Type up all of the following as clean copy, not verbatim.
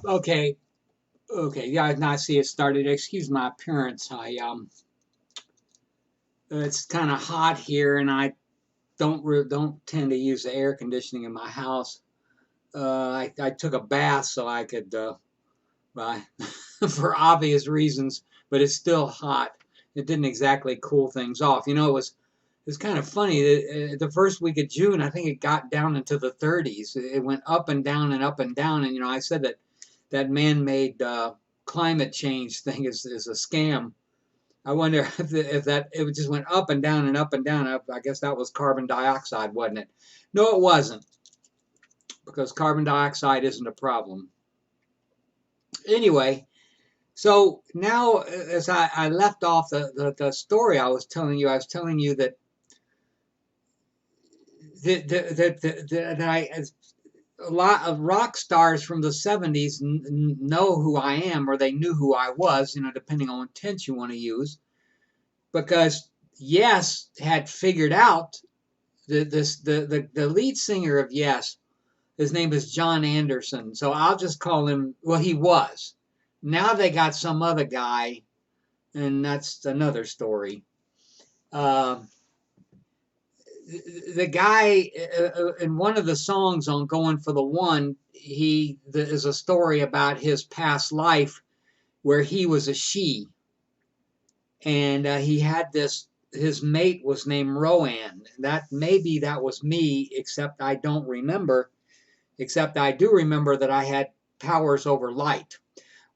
Okay, okay. Yeah, now I see it started. Excuse my appearance. It's kind of hot here, and I don't tend to use the air conditioning in my house. I took a bath so I could, well, for obvious reasons, but it's still hot. It didn't exactly cool things off. It was kind of funny. The first week of June, I think it got down into the 30s. It went up and down and up and down. And I said that man-made climate change thing is a scam. I wonder if that it just went up and down and up and down. I guess that was carbon dioxide, wasn't it? No, it wasn't, because carbon dioxide isn't a problem. Anyway, so now as I left off the story I was telling you that I a lot of rock stars from the 70s know who I am, or they knew who I was, depending on what tense you want to use, because Yes had figured out the lead singer of Yes. His name is John Anderson, so I'll just call him. Well, he was. Now they got some other guy, and that's another story. Uh, the guy in one of the songs on "Going for the One," is a story about his past life where he was a she, and he had this. His mate was named Rowan. That was me, except I don't remember. Except I do remember that I had powers over light,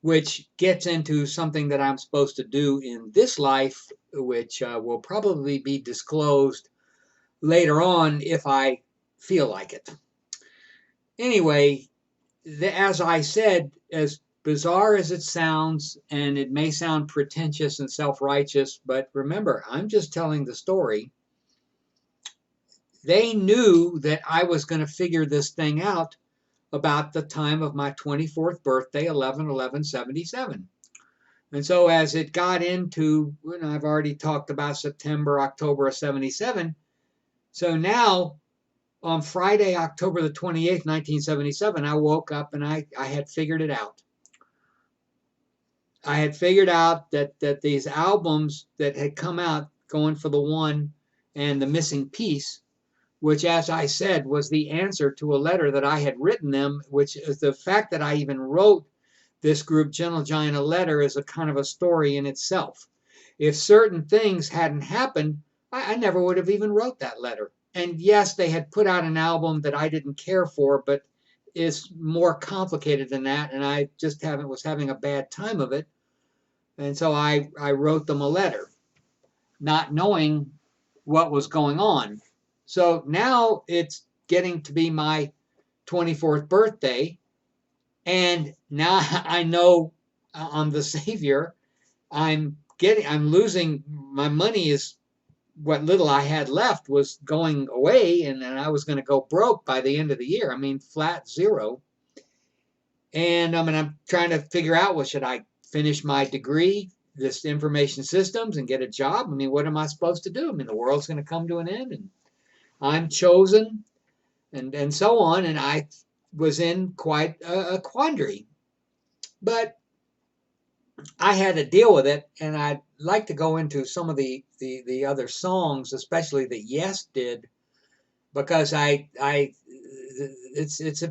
which gets into something that I'm supposed to do in this life, which will probably be disclosed later on if I feel like it. Anyway, as I said, as bizarre as it sounds, and it may sound pretentious and self righteous, but remember, I'm just telling the story. They knew that I was going to figure this thing out about the time of my 24th birthday, 11/11/77. And so as it got into, I've already talked about September, October of 77. So now on Friday, October the 28th, 1977, I woke up and I had figured it out. I had figured out that these albums that had come out, Going for the One and The Missing Piece, which, as I said, was the answer to a letter that I had written them, which is the fact that I even wrote this group, Gentle Giant, a letter is a kind of a story in itself. If certain things hadn't happened, I never would have even wrote that letter. And yes, they had put out an album that I didn't care for, but is more complicated than that, and I just was having a bad time of it. And so I wrote them a letter, not knowing what was going on. So now it's getting to be my 24th birthday, and now I know I'm the savior. I'm losing my money. Is what little I had left was going away, and I was going to go broke by the end of the year. I mean, flat zero. And I'm trying to figure out, well, should I finish my degree, this information systems, and get a job? I mean, what am I supposed to do? I mean, the world's going to come to an end, and I'm chosen, and so on. And I was in quite a quandary, but I had to deal with it, and I'd like to go into some of the other songs, especially that Yes did, because I it's a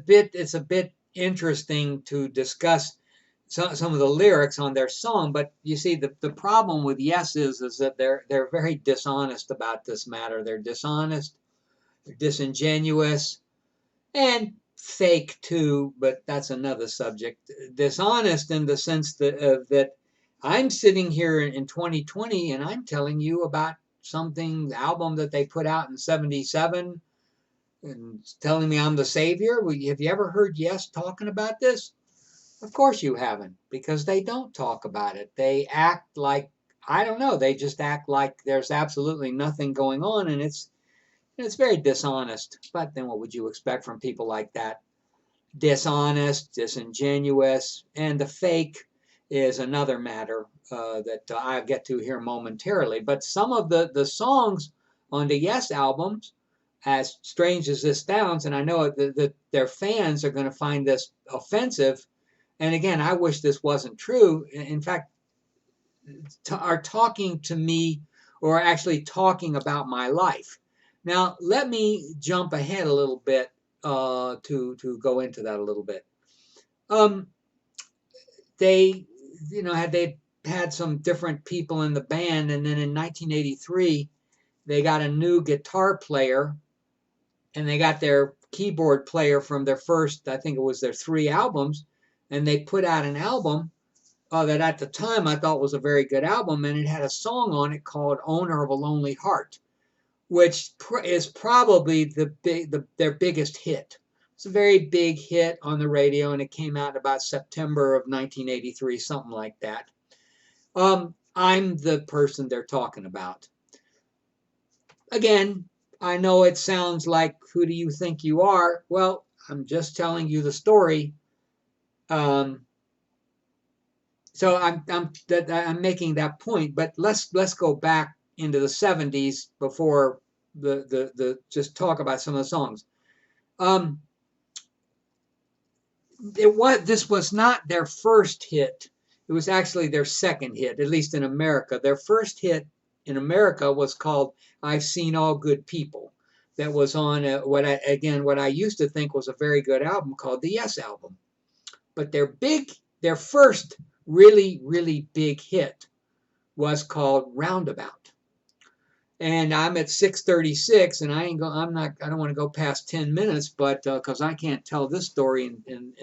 bit interesting to discuss some of the lyrics on their song. But you see, the problem with Yes is that they're very dishonest about this matter. They're dishonest, they're disingenuous, and fake too. But that's another subject. Dishonest in the sense that I'm sitting here in 2020 and I'm telling you about something, the album that they put out in 77, and telling me I'm the savior. Well, have you ever heard Yes talking about this? Of course you haven't, because they don't talk about it. They act like, I don't know, they just act like there's absolutely nothing going on, and it's very dishonest. But then what would you expect from people like that? Dishonest, disingenuous, and the fake is another matter that I'll get to here momentarily. But some of the songs on the Yes albums, as strange as this sounds, and I know that their fans are going to find this offensive, and again, I wish this wasn't true, in fact, are talking to me or actually talking about my life. Now, let me jump ahead a little bit to go into that a little bit. Um, they, they had some different people in the band, and then in 1983, they got a new guitar player, and they got their keyboard player from their first, I think it was their 3 albums, and they put out an album that at the time I thought was a very good album, and it had a song on it called "Owner of a Lonely Heart," which is probably their biggest hit. It's a very big hit on the radio, and it came out about September of 1983, something like that. I'm the person they're talking about. Again, I know it sounds like, who do you think you are? Well, I'm just telling you the story. So I'm making that point, but let's go back into the 70s before the just talk about some of the songs. This was not their first hit. It was actually their second hit, at least in America. Their first hit in America was called "I've Seen All Good People." That was on what I used to think was a very good album called the Yes album. But their first really, really big hit was called "Roundabout." And I'm at 6:36, and I don't want to go past 10 minutes, but because I can't tell this story in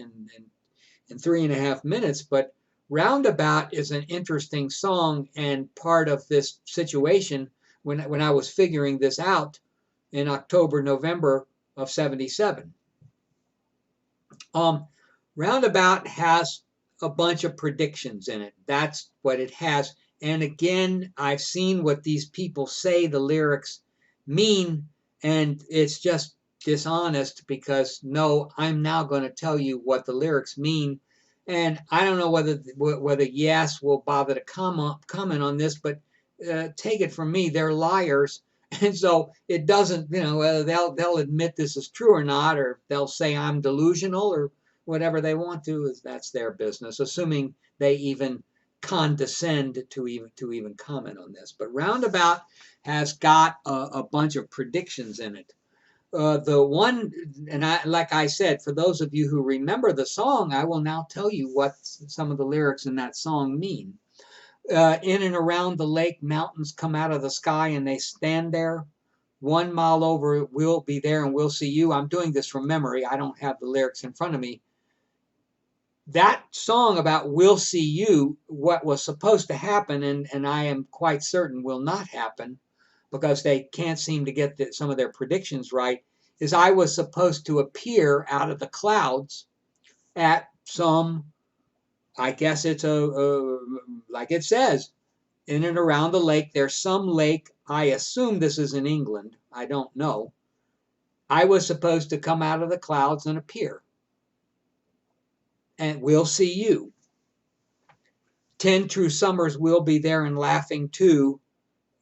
3.5 minutes. But "Roundabout" is an interesting song and part of this situation when I was figuring this out in October, November of 77. "Roundabout" has a bunch of predictions in it. That's what it has. And again, I've seen what these people say the lyrics mean, and it's just dishonest because no, I'm now going to tell you what the lyrics mean. And I don't know whether Yes will bother to comment on this, but take it from me, they're liars. And so it doesn't, whether they'll admit this is true or not, or they'll say I'm delusional or whatever they want to, that's their business, assuming they even condescend to even comment on this. But "Roundabout" has got a bunch of predictions in it. The one, and like I said, for those of you who remember the song, I will now tell you what some of the lyrics in that song mean. In and around the lake, mountains come out of the sky and they stand there. 1 mile over, we'll be there and we'll see you. I'm doing this from memory. I don't have the lyrics in front of me. That song about "we'll see you," what was supposed to happen, and I am quite certain will not happen because they can't seem to get some of their predictions right, is I was supposed to appear out of the clouds at some, I guess it's like it says, in and around the lake. There's some lake. I assume this is in England. I don't know. I was supposed to come out of the clouds and appear. And we'll see you. 10 true summers we'll be there and laughing too.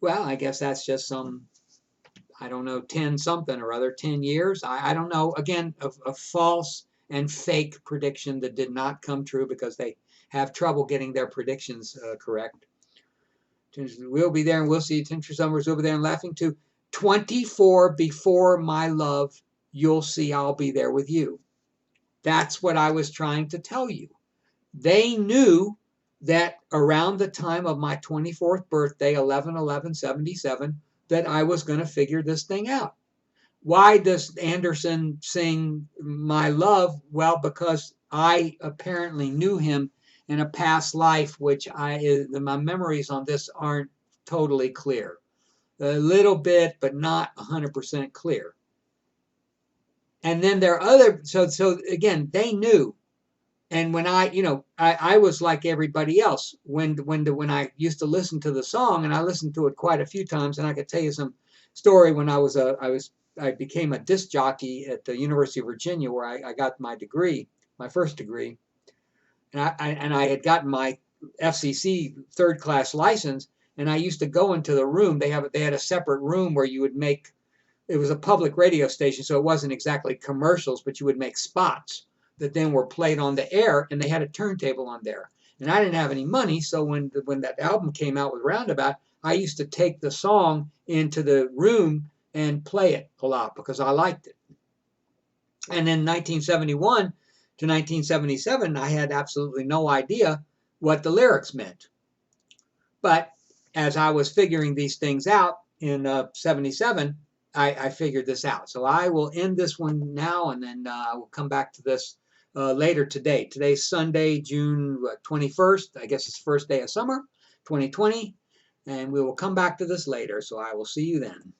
Well, I guess that's just some, I don't know, 10 something or other, 10 years. I don't know. Again, a false and fake prediction that did not come true because they have trouble getting their predictions correct. We'll be there and we'll see you. 10 true summers we'll be there and laughing too. 24 before my love, you'll see I'll be there with you. That's what I was trying to tell you. They knew that around the time of my 24th birthday, 11/11/77, that I was going to figure this thing out. Why does Anderson sing "My Love"? Well, because I apparently knew him in a past life, which my memories on this aren't totally clear. A little bit, but not 100% clear. And then there are other, so again, they knew. And when I was like everybody else when I used to listen to the song, and I listened to it quite a few times, and I could tell you some story when I became a disc jockey at the University of Virginia, where I got my degree, my first degree, and I had gotten my FCC third class license, and I used to go into the room. They had a separate room where you would make. It was a public radio station, so it wasn't exactly commercials, but you would make spots that then were played on the air, and they had a turntable on there. And I didn't have any money, so when that album came out with Roundabout, I used to take the song into the room and play it a lot because I liked it. And in 1971 to 1977, I had absolutely no idea what the lyrics meant. But as I was figuring these things out in 77, I figured this out. So I will end this one now, and then I will come back to this later today. Today's Sunday, June 21st. I guess it's the first day of summer, 2020. And we will come back to this later. So I will see you then.